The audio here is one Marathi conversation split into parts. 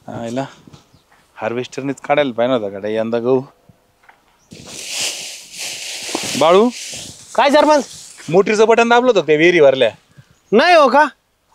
आयला हार्वेस्टरनेच काढायला पाहिजे होता गाड्या यंदा गहू. बाळू काय सरपंच? मोटरीचं बटन दाबलं होतं ते विहिरी भरल्या. नाही हो का?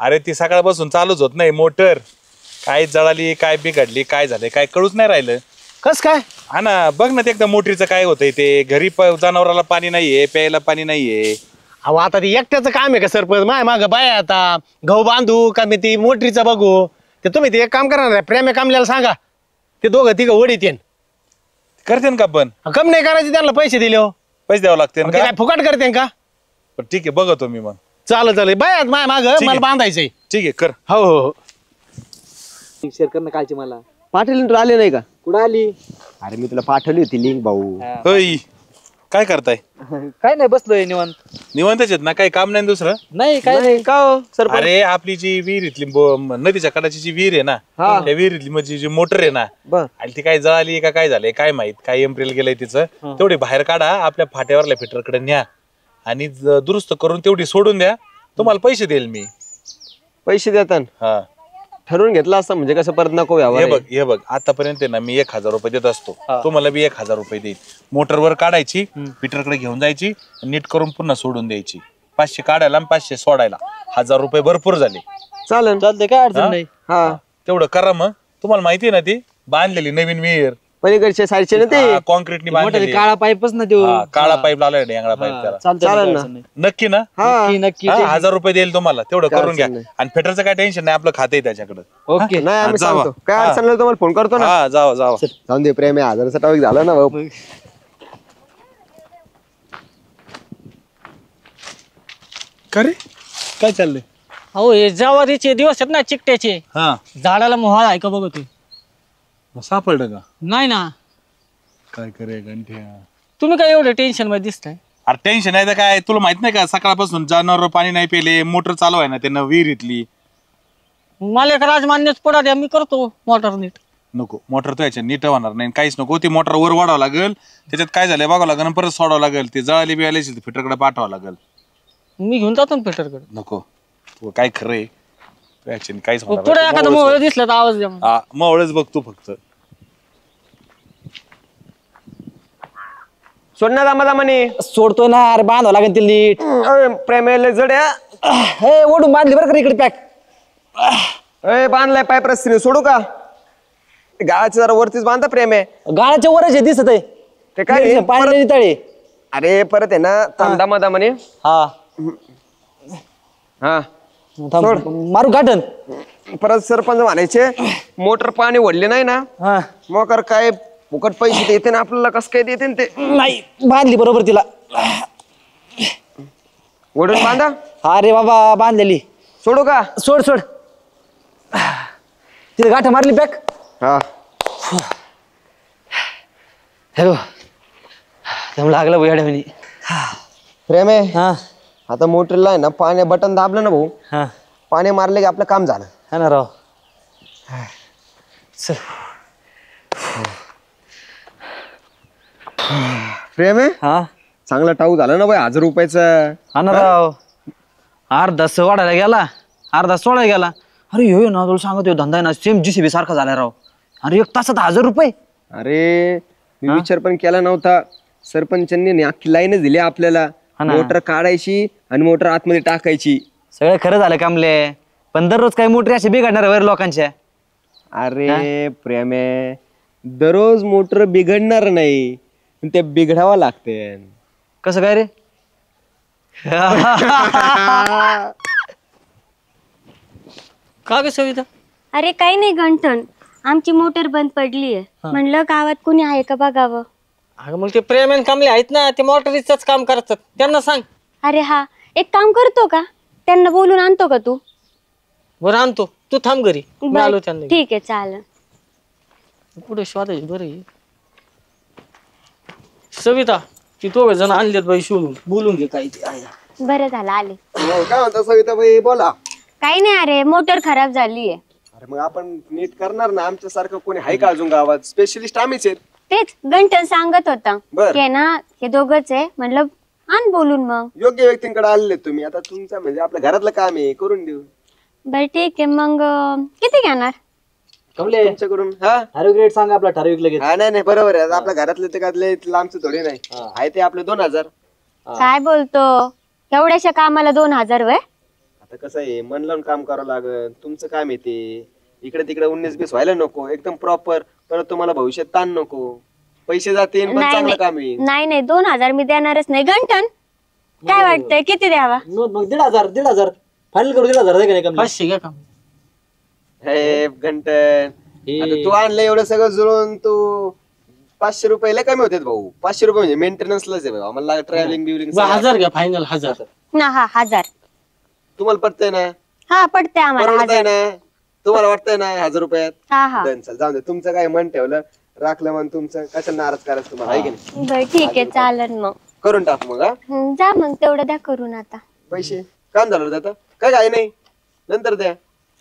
अरे ती सकाळपासून चालूच होत नाही मोटर. काय जळाली काय बिघडली काय झालं काय कळूच नाही राहिलं. कस काय? हा ना बघ ना ते एकदा मोटरीचं काय होतंय ते घरी जनावराला पाणी नाहीये प्यायला पाणी नाहीये. अहो आता ते एकट्याचं काम आहे का सरपंच? माय माग बाय आता गहू बांधू का मी ती मोटरीचं बघू? ते तुम्ही ते एक काम करणार आहे प्रेम कामल्याला सांगा ते दोघं तिघं वडीत येईन. करते का पण कम नाही करायचे त्यांना पैसे दिले हो. पैसे द्यावं लागते ते काय फुकट करते का? ठीक आहे बघतो मी मग. चालेल बाय माय माग मला बांधायचंय. ठीक आहे कर. हो हो शेअर कर ना कालची मला. पाठवली तू आले नाही का? कुठं आली? अरे मी तुला पाठवली होती लिंक भाऊ. होय काय करताय? काय नाही बसलोय निवांत. निवांतच आहेत ना काही काम नाही दुसरं? नाही काय नाही का हो सरपंच? अरे आपली जी विहिरीतली नदीच्या कडाची जी विहीर आहे ना त्या विहिरीतली म्हणजे जी मोटर आहे ना आणि ती काय जळाली का काय झालंय काय माहित काय एप्रिल गेलंय तिचं तेवढी बाहेर काढा आपल्या फाट्यावरल्या फिटरकडे न्या आणि दुरुस्त करून तेवढी सोडून द्या. तुम्हाला पैसे देईल मी. पैसे देतात? हा ठरवून घेतला असता म्हणजे कसं परत नको व्यावं. हे बघ आतापर्यंत ना मी 1000 रुपये देत असतो. तुम्हाला बी 1000 रुपये देईल. मोटरवर काढायची फिटरकडे घेऊन जायची नीट करून पुन्हा सोडून द्यायची. 500 काढायला आणि 500 सोडायला 1000 रुपये भरपूर झाले. चालतंय काय अडचण नाही. हा तेवढं करा मग. तुम्हाला माहिती आहे ना ती बांधलेली नवीन विहीर पलीकडच्या साईडचे ना ते कॉन्क्रीटनी बांधलेली काळा पाईपच ना देऊ. काळा पाईप लावलाय डेंगळा पाईप त्याला. चालेल ना. नक्की ना? नक्की 1000 रुपये देईल तुम्हाला तेवढं करून घ्या. आणि फिटरचं काय टेन्शन नाही आपलं खातं आहे त्याच्याकडे. ओके नाही आम्ही सांगतो काय अडचण नाही तुम्हाला फोन करतो ना. हा जावा जाऊन दे प्रेम आहे 1000चा टॉपिक झाला ना भाऊ. का रे काय चाललंय? अहो हे ज्वारीचे दिवस आहेत ना चिकट्याचे. हा झाडाला मोहाळ आहे का बघतो? सापडलं का? नाही ना. काय करे गंठ्या तुम्ही काय एवढं टेन्शन मध्ये दिसताय? अरे टेन्शन आहे तर काय तुला माहित नाही का सकाळपासून जनावर पाणी नाही पेले मोटर चालू आहे ना त्यांना विहिरीतली. मला एक राजमान्यच पडा द्या मी करतो मोटर नीट. नको मोटर तो याच्या नीट होणार नाही काहीच नको. ती मोटर वर वाढावं लागेल त्याच्यात काय झालंय बघावं लागेल आणि परत सोडावं लागेल. ते जळाली बिळाली फिटरकडे पाठवावं लागेल. मी घेऊन जातो ना फिटरकडे. नको तू काय खरंय काहीच पुढे एखादा मोहळ दिसला तर आवाज द्या. मोहळच बघ तू फक्त. सोड ना दामा दामाने. सोडतोय ना. अरे बांधावं लागेल ते नीट. प्रेम जड्या हे ओढून बांधली बरं का इकडे पॅक. बांधलाय पाईप रस्त्याने सोडू का? गाळाच्या जरा वरतीच बांधा प्रेम आहे. गाळाच्या वरच आहे दिसत आहे ते काय पाणी तळे. अरे परत आहे ना थांबा दामा दामाने. हा हा मारू गाठन. परत सरपंच म्हणायचे मोटर पाणी ओढले नाही ना मोकर काय फुकट पैसे देते ना आपल्याला कसं काय देते ते. नाही बांधली बरोबर तिला. ओढून बांधा. अरे बाबा बांधलेली. सोडू का? सोड तिला गाठा मारली पॅक. हा हॅलो त्यामुळे लागलं बुयाड्या म्हणे. प्रेम आहे. हा आता मोटरला आहे ना पाणी बटन दाबलं ना भाऊ हा पाणी मारले की आपलं काम झालं. हा ना राव. चल प्रेम आहे. हा चांगला टाऊ झाला ना भाई 1000 रुपयाचा. हा ना राव. अर्धा वाढायला गेला अर्धा सोडायला गेला. अरे यो ना तुला सांगतो धंदा आहे ना सेम JCB सारखा झाला राव. अरे 1 तासात 1000 रुपये. अरे मी विचार पण केला नव्हता. सरपंचांनी अख्खी लाईनच दिली आपल्याला. मोटर काढायची आणि मोटर आतमध्ये टाकायची. सगळं खरं झालं कामले. पण दररोज काही मोटर असे बिघडणार वर लोकांच्या. अरे प्रेम आहे दररोज मोटर बिघडणार नाही ते बिघडावं लागते. कसं काय रे? का ग सविता? अरे काही नाही गंठन आमची मोटर बंद पडली आहे म्हणलं गावात कोणी आहे का बघावं. अगं मग ते प्रेम कामले आहेत ना ते मोटरीचंच काम करतात त्यांना सांग. अरे हा एक काम करतो का त्यांना बोलून आणतो का तू? बरं आणतो तू थांब घरी मी आलो त्यांना. ठीक आहे चालेल. पुढे शोधायची बरं आहे. सविता ती दोघं जण आणलेत बाई शोधून बोलून घे काही ते आहे. बरं झालं आले. काय म्हणता सविताबाई बोला. काही नाही अरे मोटर खराब झालीये. अरे मग आपण नीट करणार ना. आमच्या सारखं कोणी आहे का अजून गावात? स्पेशलिस्ट आम्हीच आहेत. तेच गंठन सांगत होता की ना हे दोघच आहे म्हणलं आण बोलून. मग योग्य व्यक्तींकडे आलेले तुम्ही. आता तुमचं म्हणजे आपल्या घरातलं काम आहे करून देऊ. बरं ठीक आहे मग किती घेणार? कमले तुमच्याकडून हा ठराविक रेट सांगा आपला ठराविक लगेच. हा नाही बरोबर आहे. आपल्या घरातले ते काढले लांबचे थोडे नाही आहे ते आपले 2000. काय बोलतो? एवढ्याशा कामाला 2000 वय? आता कसं आहे मन लावून काम करावं लागेल. तुमचं काम येते इकडे तिकडे 19-20 व्हायला नको. एकदम प्रॉपर. परत तुम्हाला भविष्यात ताण नको. पैसे जातील पण चांगलं काम येईल. नाही 2000 मी देणारच नाही. घंटन काय वाटतंय किती द्यावा? मग 1500 फायनल करू. 1500 द्या की नाही कमले? 500 घ्या काम. हे घंटन आता तू आणलं एवढं सगळं जुळून तू 500 रुपयाला कमी होते भाऊ. 500 रुपये म्हणजे मेंटेनन्सलाच आहे भाऊ. आम्हाला ट्रॅव्हलिंग बिव्हलिंग 1000 घ्या फायनल. 1000 ना हा 1000. तुम्हाला पटतंय ना? हा पडते आम्हाला परवडतंय 1000. ना? तुम्हाला वाटतंय ना 1000 रुपयात? हा हा डन. चल जाऊ दे. तुमचं काय मन ठेवलं राखलं मन तुमचं कशाला नाराज करायचं तुम्हाला आहे की नाही? बरं ठीक आहे चालेल मग. करून टाक मग. हा जा मग तेवढं द्या करून आता. पैसे काम झालं आता काय काय नाही नंतर द्या.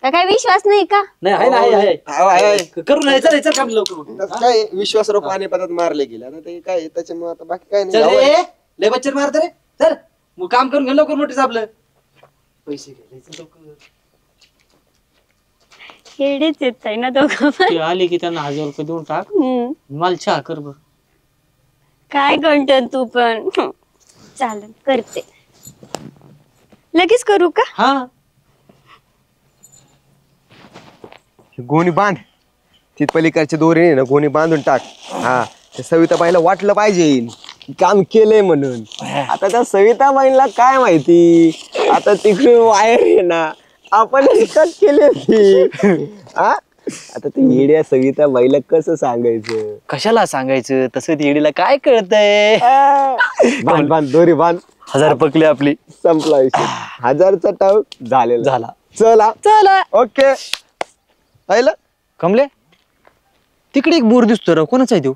काय विश्वास नाही का? नाही आहे ना आहे. हाव, आहे. करू नाही. चल काम लवकर. त्यात काय विश्वासराव पाणी पदात मारले गेले आता ते काय त्याच्यामुळे आता बाकी काय चल नाही. रे लय बच्चर मारत रे. चल मग काम करून घे लवकर मोठीच आपलं. पैसे घ्यायचे लवकर. हेडेच येत आहे ना दोघं पण. ते आले की त्यांना 1000 रुपये देऊन टाक. मला चहा कर बर. काय घंटन तू पण. चालेल करते. लगेच करू का? हा गोणी बांध. ती पलीकडच्या दोरीने ना गोणी बांधून टाक. हा त्या सविताबाईला वाटलं पाहिजे काम केलंय म्हणून. आता त्या सविताबाईला काय माहिती आता तिकडे वायर आहे ना आपण कट केली ती. हा आता ते येड्या सविताबाईला कसं सांगायचं? कशाला सांगायचं तसं ती येडीला काय कळतंय. बांध बांध दोरी बांध. 1000 पकले आपली. संपला विषय. 1000चा टाव झालेला झाला. चला चला. ओके. पाहिलं कमले तिकडे एक बोर दिसतो राव. कोणाचा आहे तो?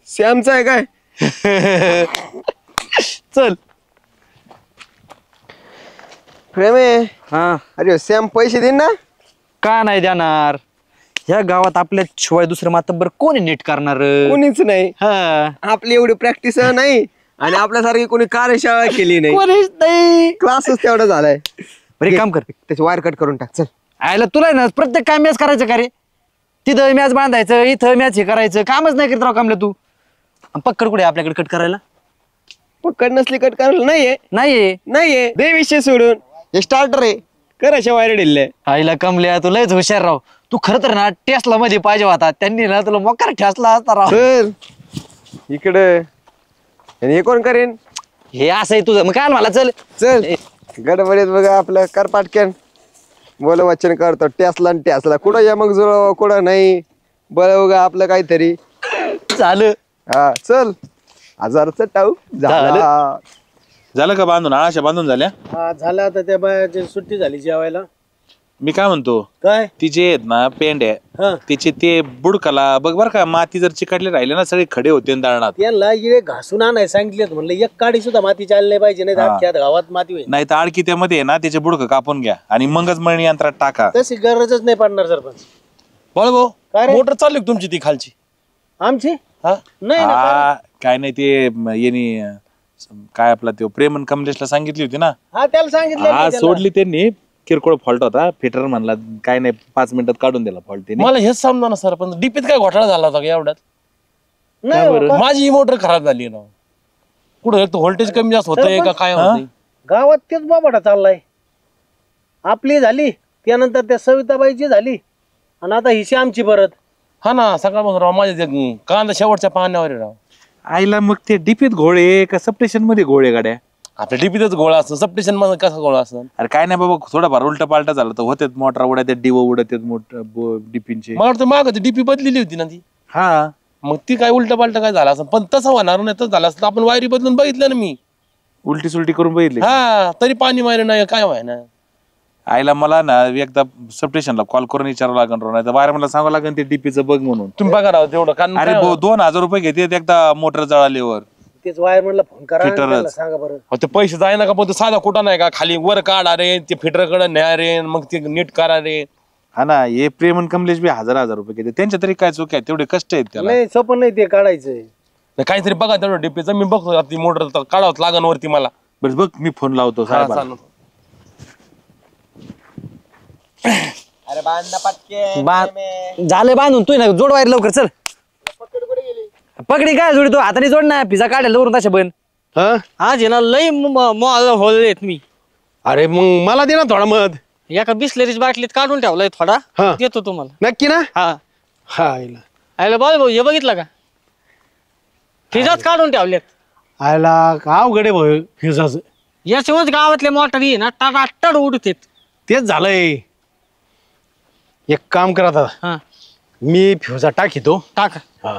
श्यामचा आहे काय? चल. प्रेम आहे. हा अरे श्याम पैसे देईन ना? का नाही देणार? ह्या गावात आपल्या शिवाय दुसरं मातब्बर कोणी नीट करणार? कोणीच नाही. हा आपली एवढी प्रॅक्टिस नाही आणि आपल्यासारखी कोणी कार्यशाळा केली नाही. कोणीच नाही. क्लासच तेवढा झालाय. बरे काम कर. त्याची वायर कट करून टाक. चल आयला तुला ना प्रत्येक काय मॅच करायचं का रे? तिथं मॅच बांधायचं इथं मॅच हे करायचं. कामच नाही करत राव कामल्या तू. पक्कड कुठे आपल्याकडे कट करायला? पकड नसली कट करायला नाहीये. नाहीये. दे विषय सोडून. हे स्टार्टर आहे. कर अशा वायर डिल्ले. आईला कमल्या तू लयच हुशार राव. तू खरं तर ना टेस्ला मध्ये पाहिजे होता. त्यांनी ना तुला मोकार ठेसला असता राव. चल इकडे. आणि हे कोण करेन? हे असं आहे तुझं. मग काय मला चल. चल गडबडीत बघा आपलं कर पाटक्यान. बोल वचन करतो टेसला कुठं या मग जुळ कुठं नाही. बरं बघा आपलं काहीतरी झालं. हा चल. 1000चा टाऊ झाला. झालं का बांधून? आळाशा बांधून झाल्या? हा झालं आता त्या बायाची सुट्टी झाली जेवायला. मी काय म्हणतो काय तिचे आहेत ना पेंड्या तिचे ते बुडकाला बघ बर का. माती जर चिकटले राहिले ना सगळे खडे होते दारणात. यांना इळे घासून आणाय सांगितले म्हणलं एक काडी सुद्धा माती चालली नाही पाहिजे. नाही अख्ख्या गावात माती होईल. नाही तर आडकी त्यामध्ये ना त्याचे बुडकं कापून घ्या आणि मगच मळणी यंत्रात टाका. तशी गरजच नाही पडणार सरपंच. बोल भाऊ काय रे? मोटर चालू तुमची ती खालची? आमची नाही ना. हा काय नाही ते येणी काय आपला ते प्रेमन कमलेशला सांगितली होती ना. हा त्याला सांगितलं हा सोडली त्यांनी. किरकोळ फॉल्ट होता. फिटर म्हणला काय नाही 5 मिनिटात काढून दिला फॉल्ट त्यांनी. मला हेच समजा ना सर पण डीपीत काय घोटाळा झाला होता का एवढ्यात? नाही बाबा. माझी ही मोटर खराब झाली ना. कुठं व्होल्टेज कमी जास्त होतंय का काय होतंय? गावात तेच बाबाडा चाललाय. आपली झाली त्यानंतर त्या सविताबाईची झाली आणि आता हिशी आमची परत. हा ना सकाळपासून राव माझ्या ते कांदा शेवटच्या पाण्यावर आहे राव. आईला मग ते डिपीत घोळे का सबस्टेशन मध्ये घोळे गाड्या? आपल्या डीपीतच गोळा असतो. सबस्टेशन मध्ये कसा गोळा असतो? अरे काय नाही बाबा थोडाफार उलट पालटा झाला तर होते मोटर उडत डिवो उडत डिपींचे. मला वाटतं माग डीपी बदलेली होती ना ती. हा मग ती काय उलट पालट काय झाला असं. पण तसं होणार नाही. तसं झालं असतं आपण वायरी बदलून बघितलं ना मी. उलटी सुलटी करून बघितली. हा तरी पाणी मारे नाही काय व्हाय ना. आईला मला ना एकदा सबस्टेशनला कॉल करून विचारावं लागेल नाही तर वायर मला सांगावं लागेल ते डीपीचं बघ म्हणून. तुम्ही बघा राव तेवढं कारण अरे 2000 रुपये घेते एकदा मोटर जळाल्यावर. तेच वायर म्हणलं फोन करा आणि फिटरच. त्याला सांगा बरं. ते पैसे जाय ना का पण तो साधा कुठं नाही का खाली वर काढा रे ते फिटरकडे न्या रे मग ते नीट करा रे. हा ना हे प्रेमन कमलेश बी 1000 रुपये घेते. त्यांच्या तरी काय चूक आहे? तेवढे कष्ट आहेत त्याला. नाही सोपं नाही ते काढायचंय. काहीतरी बघा तेवढं डीपीचं मी बघतो ती मोटर काढावं लागन वरती मला. बस बघ मी फोन लावतो हा, साहेबाला. चालेल. अरे बांधा पटके झाले बांधून तू ना जोड वायर लवकर चल. पकडी काय जोडी तू हाताने जोड ना पिझ्झा काढायला वरून तशा पण. हा आज आहे ना लई होलेत मी. अरे मग मला दे ना थोडा मध. एका बिस्लरीच बाटलीत काढून ठेवलाय थोडा. हा. देतो तुम्हाला. नक्की ना. हा हा आयला भाऊ हे बघितलं का फिजाच काढून ठेवलेत. आयला अवघड आहे भाऊ फिजाचं. याच्यामुळेच गावातले मोटारी ना टाटाटड उडत तेच झालंय. एक काम करा आता हा मी फ्युजा टाकीतो. टाका. हा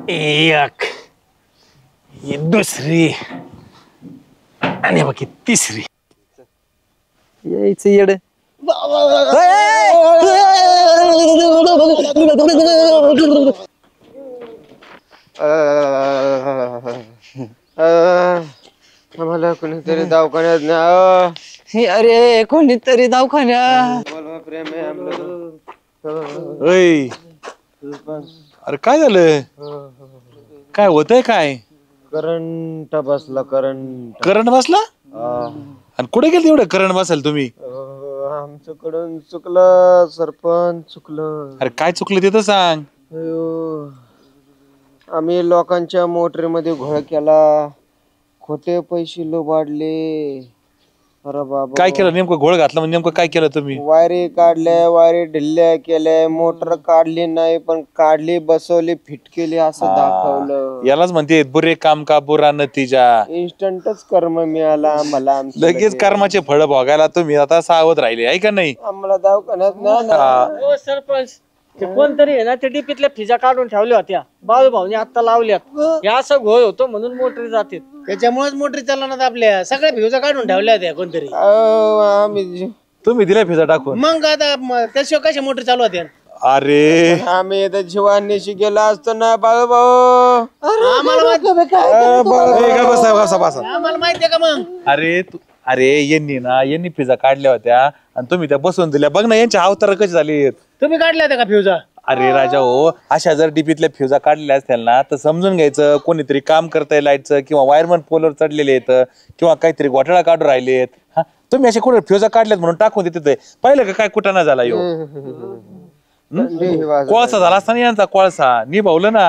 एक ही दुसरी आणि बाकी तिसरी. यायचं येड. आम्हाला कोणीतरी दवाखान्यात न्या. अरे कोणीतरी दवाखान्यात. प्रेम आहे आमचं. ओय, अरे काय झालं? काय होतंय? काय करंट बसला. करंट बसला? आणि कुठे गेलं एवढं करंट बसायला तुम्ही? आमच्याकडून चुकलं सरपंच, चुकलं. अरे काय चुकलं ते तर सांग. अयो, आम्ही लोकांच्या मोटरीमध्ये घोळ केला, खोटे पैसे लुबाडले. अरे बाबा, काय केलं नेमकं? घोळ घातला म्हणजे नेमकं काय केलं तुम्ही? वायरी काढल्या, वायरी ढिल्ल्या केल्या, मोटर काढली नाही पण काढली, बसवली, फिट केली असं दाखवलं. यालाच म्हणते बुरे काम का बुरा नतीजा. इन्स्टंटच कर्म मिळाला आम्हाला. लगेच कर्माचे फळ भोगायला तुम्ही आता सावध राहिले आहे का नाही? आम्हाला दवाखान्यात न्या. हो सरपंच ते कोणतरी आहे ना ते डीपीतल्या फिजा काढून ठेवल्या होत्या. बाळू भाऊनी आता लावल्यात. हे असं घोळ होतो म्हणून मोटरी जाते. त्याच्यामुळेच मोटरी चालवणार आपल्या सगळ्या फ्युजा काढून ठेवल्या होत्या कोणतरी. आम्ही तुम्ही दिल्या फिजा टाकून. मग आता त्याशिवाय कशा मोटरी चालू होत्या? अरे आम्ही इथं जीवानिशी गेलो असतो ना बाळू भाऊ. आम्हाला बसा. माहितीये का मग? अरे यांनी फिजा काढल्या होत्या आणि तुम्ही त्या बसून दिल्या. बघ ना यांच्या अवतार कशी झाली. तुम्ही काढल्या होत्या का फ्युजा? अरे राजा हो, अशा जर डीपीतल्या फ्युजा काढलेल्या असतील ना तर समजून घ्यायचं कोणीतरी काम करताय लाईटचं, किंवा वायरमन पोलवर चढलेले आहेत, किंवा काहीतरी घोटाळा काढून राहिलेत. हा, तुम्ही असे कुठे फ्युजा काढल्यात म्हणून टाकून देते. पाहिलं का काय कुठं ना झाला यो. कोळसा झाला असता ना यांचा, कोळसा निभावलं ना.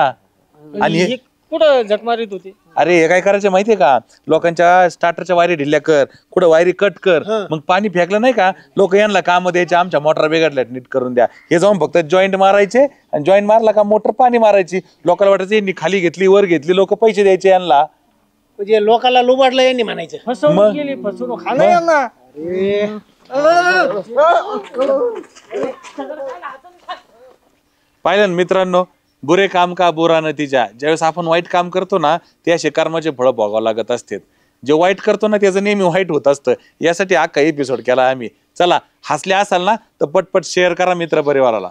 आणि हे कुठं झक मारित होती? अरे हे काय करायचं माहितीये का? लोकांच्या स्टार्टरच्या वायरी ढिल्ल्या कर, कुठं वायरी कट कर, मग पाणी फेकलं नाही का, लोक यांना काम द्यायचे, आमच्या मोटर बिघडल्यात नीट करून द्या. हे जाऊन फक्त जॉईंट मारायचे आणि जॉईंट मारला का मोटर पाणी मारायची. लोकांना वाटायचं यांनी खाली घेतली वर घेतली, लोक पैसे द्यायचे यांना. म्हणजे लोकांना लुबाडलं यांनी म्हणायचं. फसवणूक केली. फसवणूक हा नाही यांना. पाहिलं ना मित्रांनो, बुरे काम का बुरा नतीजा. ज्यावेळेस आपण वाईट काम करतो ना ते असे कर्माचे फळ भोगावं लागत असतात. जे वाईट करतो ना त्याचं नेहमी वाईट होत असतं. यासाठी हा काही एपिसोड केला आम्ही. चला, हसले असाल ना तर पटपट शेअर करा मित्र परिवाराला.